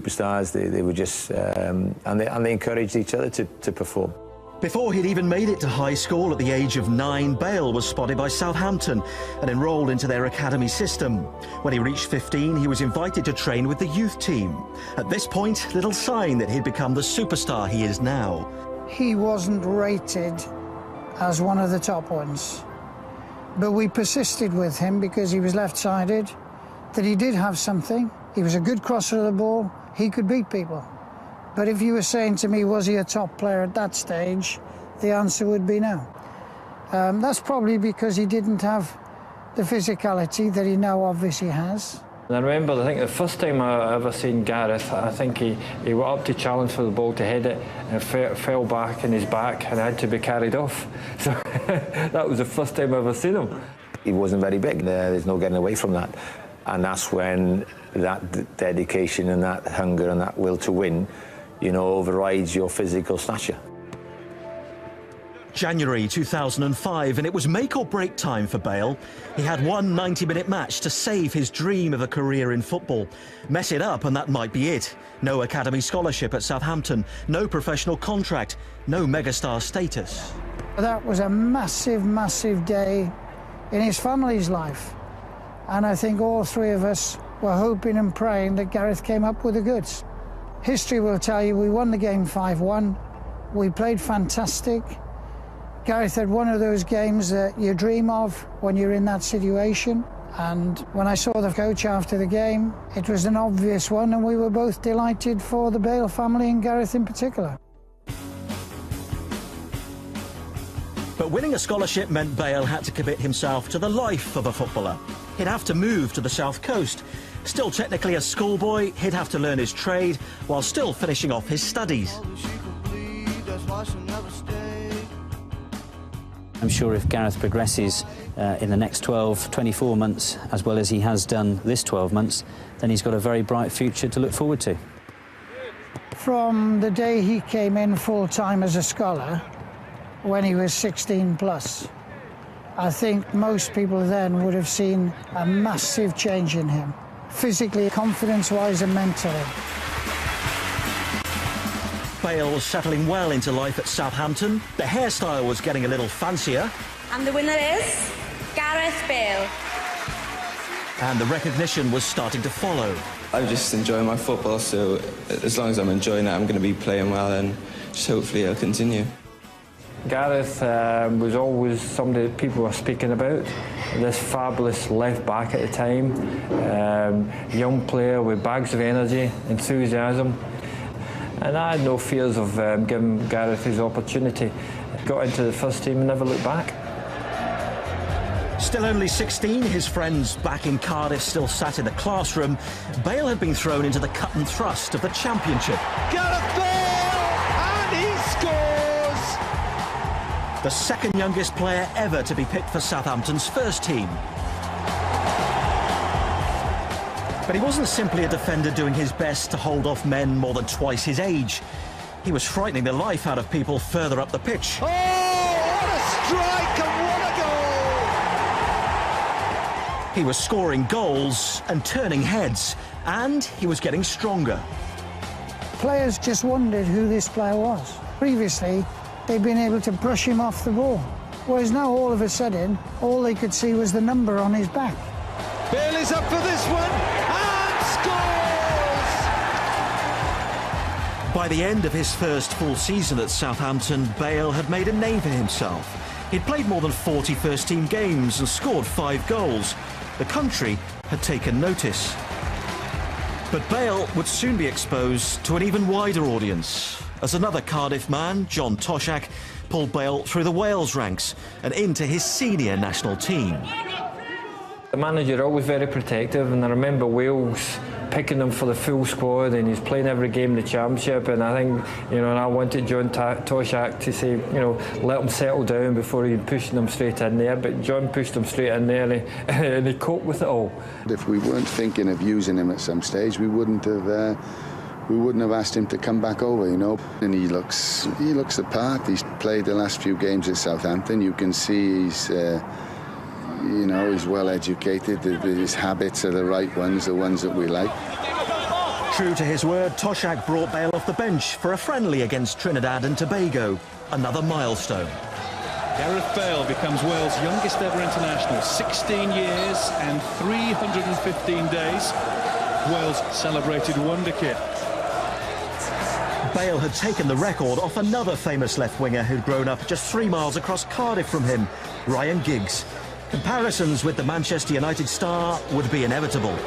Superstars, they were just, and they encouraged each other to perform. Before he'd even made it to high school at the age of 9, Bale was spotted by Southampton and enrolled into their academy system. When he reached 15, he was invited to train with the youth team. At this point, little sign that he'd become the superstar he is now. He wasn't rated as one of the top ones, but we persisted with him because he was left-sided, that he did have something. He was a good crosser of the ball. He could beat people. But if you were saying to me, was he a top player at that stage, the answer would be no. That's probably because he didn't have the physicality that he now obviously has. I remember, I think the first time I ever seen Gareth, I think he went up to challenge for the ball to head it and fell back in his back and had to be carried off. So that was the first time I ever seen him. He wasn't very big, there's no getting away from that. And that's when that dedication and that hunger and that will to win, you know, overrides your physical stature. January 2005, and it was make or break time for Bale. He had one 90-minute match to save his dream of a career in football. Mess it up and that might be it. No academy scholarship at Southampton, no professional contract, no megastar status. That was a massive, massive day in his family's life. And I think all three of us were hoping and praying that Gareth came up with the goods. History will tell you we won the game 5-1. We played fantastic. Gareth had one of those games that you dream of when you're in that situation. And when I saw the coach after the game, it was an obvious one, and we were both delighted for the Bale family and Gareth in particular. But winning a scholarship meant Bale had to commit himself to the life of a footballer. He'd have to move to the South Coast. Still technically a schoolboy, he'd have to learn his trade while still finishing off his studies. I'm sure if Gareth progresses in the next 12, 24 months, as well as he has done this 12 months, then he's got a very bright future to look forward to. From the day he came in full-time as a scholar, when he was 16 plus, I think most people then would have seen a massive change in him, physically, confidence-wise and mentally. Bale was settling well into life at Southampton. The hairstyle was getting a little fancier. And the winner is Gareth Bale. And the recognition was starting to follow. I'm just enjoying my football, so as long as I'm enjoying it, I'm going to be playing well, and just hopefully I'll continue. Gareth was always somebody that people were speaking about. This fabulous left back at the time, young player with bags of energy, enthusiasm. And I had no fears of giving Gareth his opportunity. Got into the first team and never looked back. Still only 16, his friends back in Cardiff still sat in the classroom. Bale had been thrown into the cut and thrust of the Championship. Gareth Bale! And he scores! The second youngest player ever to be picked for Southampton's first team. But he wasn't simply a defender doing his best to hold off men more than twice his age. He was frightening the life out of people further up the pitch. Oh, what a strike and what a goal! He was scoring goals and turning heads, and he was getting stronger. Players just wondered who this player was. Previously, they'd been able to brush him off the ball, whereas now all of a sudden, all they could see was the number on his back. Bale is up for this one and scores! By the end of his first full season at Southampton, Bale had made a name for himself. He'd played more than 40 first-team games and scored 5 goals. The country had taken notice. But Bale would soon be exposed to an even wider audience, as another Cardiff man, John Toshak, pulled Bale through the Wales ranks and into his senior national team. The manager always very protective, and I remember Wales picking him for the full squad, and he's playing every game in the Championship, and I think, you know, and I wanted John Toshak to say, you know, let him settle down before he pushing him straight in there, but John pushed him straight in there, and he coped with it all. If we weren't thinking of using him at some stage, we wouldn't have asked him to come back over, you know. And he looks the part. He's played the last few games at Southampton. You can see he's you know, he's well educated. His habits are the right ones, the ones that we like. True to his word, Toshak brought Bale off the bench for a friendly against Trinidad and Tobago. Another milestone. Gareth Bale becomes Wales' youngest ever international. 16 years and 315 days. Wales celebrated wonder kid. Bale had taken the record off another famous left-winger who'd grown up just 3 miles across Cardiff from him, Ryan Giggs. Comparisons with the Manchester United star would be inevitable.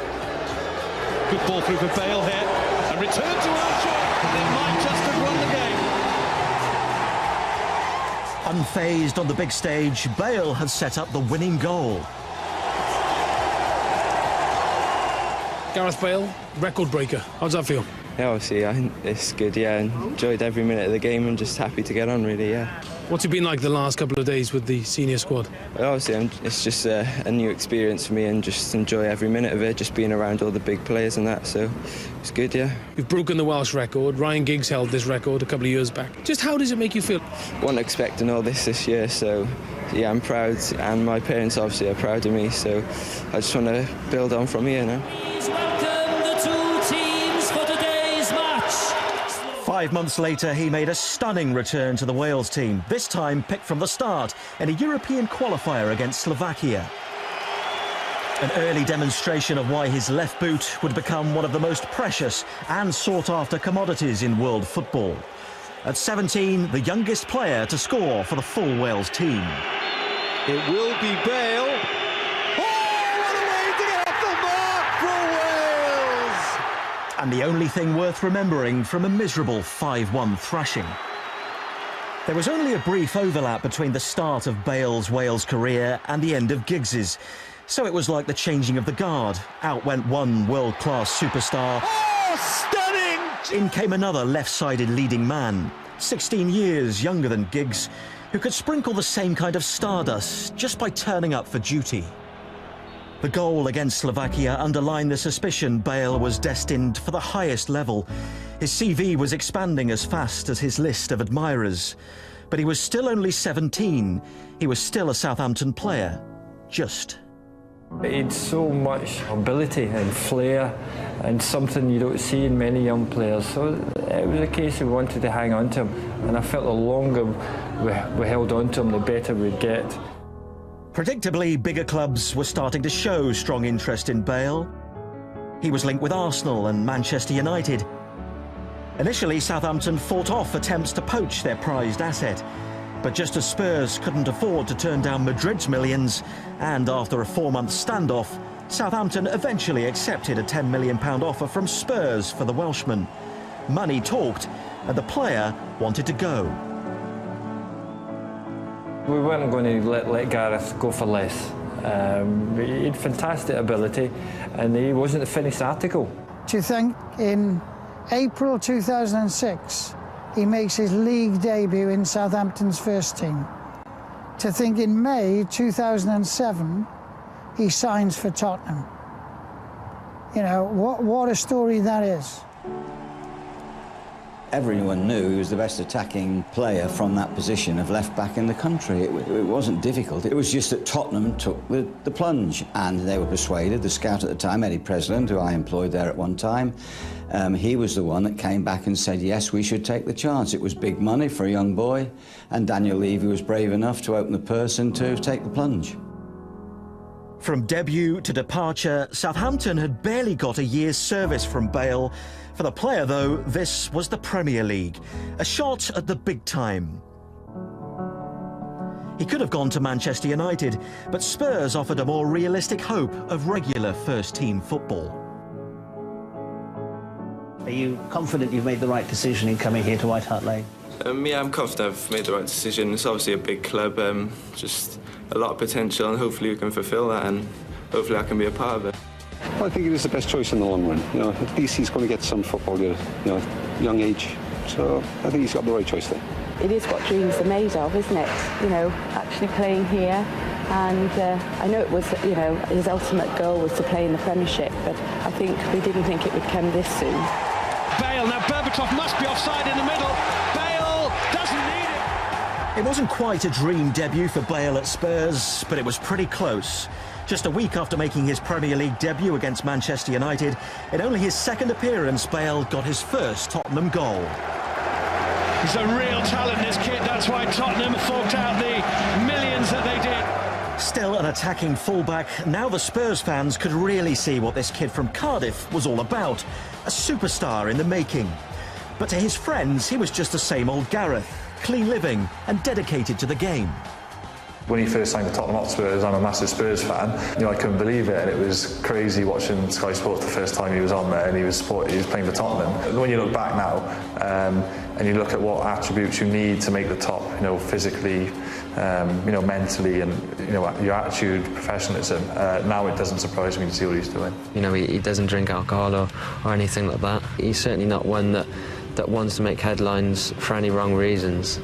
Good ball through for Bale here, and return to Archer, and it might just have won the game. Unfazed on the big stage, Bale has set up the winning goal. Gareth Bale, record breaker. How does that feel? Yeah, obviously, it's good, yeah. Enjoyed every minute of the game and just happy to get on, really, yeah. What's it been like the last couple of days with the senior squad? Obviously, it's just a new experience for me and just enjoy every minute of it, just being around all the big players and that, so it's good, yeah. You've broken the Welsh record. Ryan Giggs held this record a couple of years back. Just how does it make you feel? Wasn't expecting all this year, so yeah, I'm proud, and my parents obviously are proud of me, so I just want to build on from here now. 5 months later, he made a stunning return to the Wales team, this time picked from the start in a European qualifier against Slovakia. An early demonstration of why his left boot would become one of the most precious and sought-after commodities in world football. At 17, the youngest player to score for the full Wales team. It will be Bale. And the only thing worth remembering from a miserable 5-1 thrashing. There was only a brief overlap between the start of Bale's Wales career and the end of Giggs's. So it was like the changing of the guard. Out went one world-class superstar. Oh, stunning! In came another left-sided leading man, 16 years younger than Giggs, who could sprinkle the same kind of stardust just by turning up for duty. The goal against Slovakia underlined the suspicion Bale was destined for the highest level. His CV was expanding as fast as his list of admirers. But he was still only 17. He was still a Southampton player. Just. He had so much ability and flair, and something you don't see in many young players. So it was a case we wanted to hang on to him, and I felt the longer we held on to him, the better we'd get. Predictably, bigger clubs were starting to show strong interest in Bale. He was linked with Arsenal and Manchester United. Initially, Southampton fought off attempts to poach their prized asset. But just as Spurs couldn't afford to turn down Madrid's millions, and after a 4-month standoff, Southampton eventually accepted a £10 million offer from Spurs for the Welshman. Money talked, and the player wanted to go. We weren't going to let Gareth go for less. He had fantastic ability, and he wasn't the finished article. Do you think in April 2006 he makes his league debut in Southampton's first team? To think in May 2007 he signs for Tottenham. You know, what a story that is. Everyone knew he was the best attacking player from that position of left-back in the country. It wasn't difficult. It was just that Tottenham took the plunge, and they were persuaded. The scout at the time, Eddie President, who I employed there at one time, he was the one that came back and said, yes, we should take the chance. It was big money for a young boy, and Daniel Levy was brave enough to open the purse and to take the plunge. From debut to departure, Southampton had barely got a year's service from Bale. For the player, though, this was the Premier League, a shot at the big time. He could have gone to Manchester United, but Spurs offered a more realistic hope of regular first-team football. Are you confident you've made the right decision in coming here to White Hart Lane? Yeah, I'm confident I've made the right decision. It's obviously a big club, just a lot of potential, and hopefully we can fulfil that, and hopefully I can be a part of it. Well, I think it is the best choice in the long run. You know, at least he's going to get some football at young age. So I think he's got the right choice there. It is what dreams are made of, isn't it? You know, actually playing here. And I know it was, you know, his ultimate goal was to play in the Premiership, but I think we didn't think it would come this soon. Bale, now Berbatov must be offside in the middle. Bale doesn't need it. It wasn't quite a dream debut for Bale at Spurs, but it was pretty close. Just a week after making his Premier League debut against Manchester United, in only his second appearance, Bale got his first Tottenham goal. He's a real talent, this kid. That's why Tottenham forked out the millions that they did. Still an attacking fullback, now the Spurs fans could really see what this kid from Cardiff was all about. A superstar in the making. But to his friends, he was just the same old Gareth, clean living and dedicated to the game. When he first signed for Tottenham Hotspurs, I'm a massive Spurs fan. You know, I couldn't believe it, and it was crazy watching Sky Sports the first time he was on there, and he was playing for Tottenham. And when you look back now, and you look at what attributes you need to make the top, you know, physically, you know, mentally, and you know, your attitude, professionalism. Now it doesn't surprise me to see what he's doing. You know, he doesn't drink alcohol or anything like that. He's certainly not one that wants to make headlines for any wrong reasons.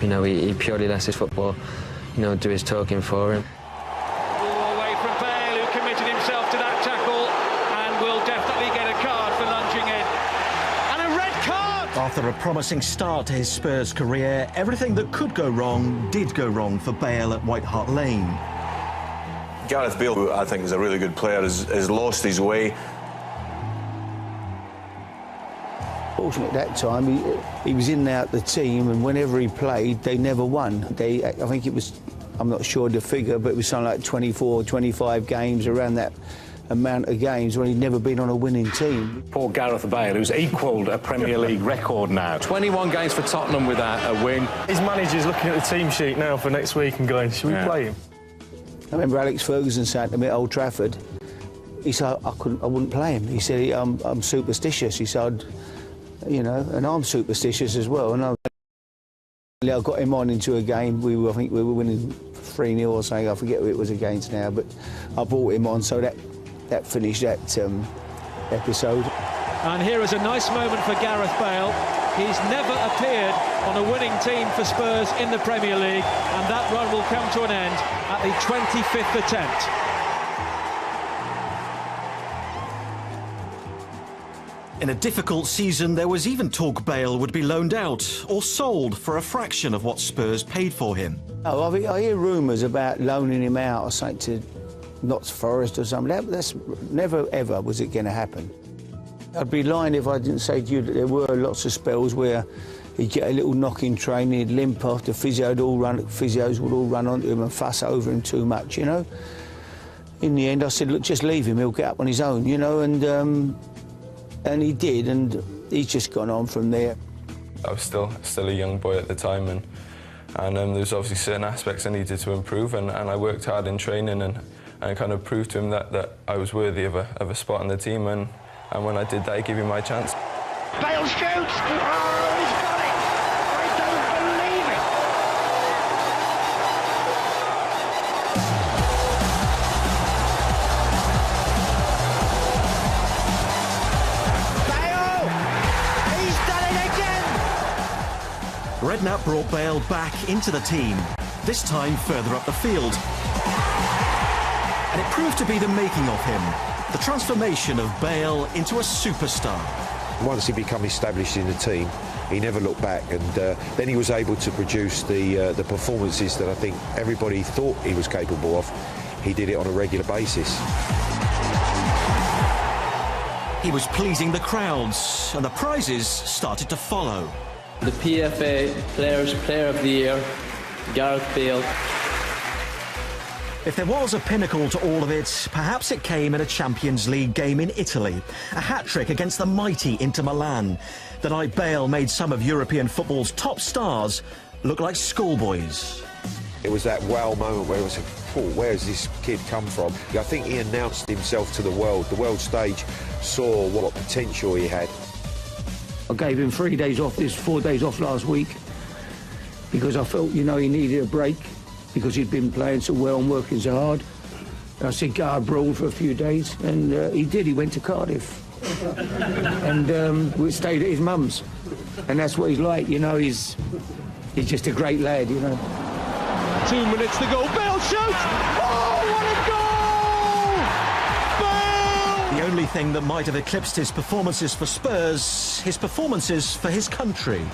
You know, he purely lets his football, you know, do his talking for him. Away from Bale, who committed himself to that tackle and will definitely get a card for lunging in. And a red card! After a promising start to his Spurs career, everything that could go wrong did go wrong for Bale at White Hart Lane. Gareth Bale, who I think is a really good player, has lost his way. Fortunately, at that time, he was in and out the team, and whenever he played, they never won. I think it was, I'm not sure the figure, but it was something like 24, 25 games, around that amount of games when he'd never been on a winning team. Poor Gareth Bale, who's equalled a Premier League record now. 21 games for Tottenham without a win. His manager's looking at the team sheet now for next week and going, should we play him? I remember Alex Ferguson saying to me at Old Trafford, he said, I wouldn't play him. He said, I'm superstitious. He said, you know, and I'm superstitious as well. And I got him on into a game. I think we were winning 3-0 or something. I forget who it was against now, but I brought him on, so that finished that episode. And here is a nice moment for Gareth Bale. He's never appeared on a winning team for Spurs in the Premier League, and that run will come to an end at the 25th attempt. In a difficult season, there was even talk Bale would be loaned out or sold for a fraction of what Spurs paid for him. Oh, I hear rumours about loaning him out or something to Notts Forest or something. That's never, ever was it going to happen. I'd be lying if I didn't say to you that there were lots of spells where he'd get a little knock in training, he'd limp off, the physios would all run onto him and fuss over him too much, you know. In the end, I said, look, just leave him, he'll get up on his own, you know, and he did, and he's just gone on from there. I was still a young boy at the time, and there was obviously certain aspects I needed to improve, and I worked hard in training and kind of proved to him that I was worthy of a spot in the team, and when I did that, he gave me my chance. Bale shoots! Oh, he's got it! I don't believe it! Bale! He's done it again! Redknapp brought Bale back into the team, this time further up the field. And it proved to be the making of him, the transformation of Bale into a superstar. Once he became established in the team, he never looked back, and then he was able to produce the performances that I think everybody thought he was capable of. He did it on a regular basis. He was pleasing the crowds, and the prizes started to follow. The PFA Player of the Year, Gareth Bale. If there was a pinnacle to all of it, perhaps it came in a Champions League game in Italy. A hat-trick against the mighty Inter Milan. The night Bale made some of European football's top stars look like schoolboys. It was that wow moment where it was, oh, where has this kid come from? I think he announced himself to the world. The world stage saw what potential he had. I gave him 3 days off, 4 days off last week, because I felt, you know, he needed a break, because he'd been playing so well and working so hard. And I said, go abroad for a few days, and he did. He went to Cardiff. And we stayed at his mum's. And that's what he's like, you know, he's just a great lad, you know. 2 minutes to go, Bale shoots! Oh, what a goal! Bale! The only thing that might have eclipsed his performances for Spurs, his performances for his country.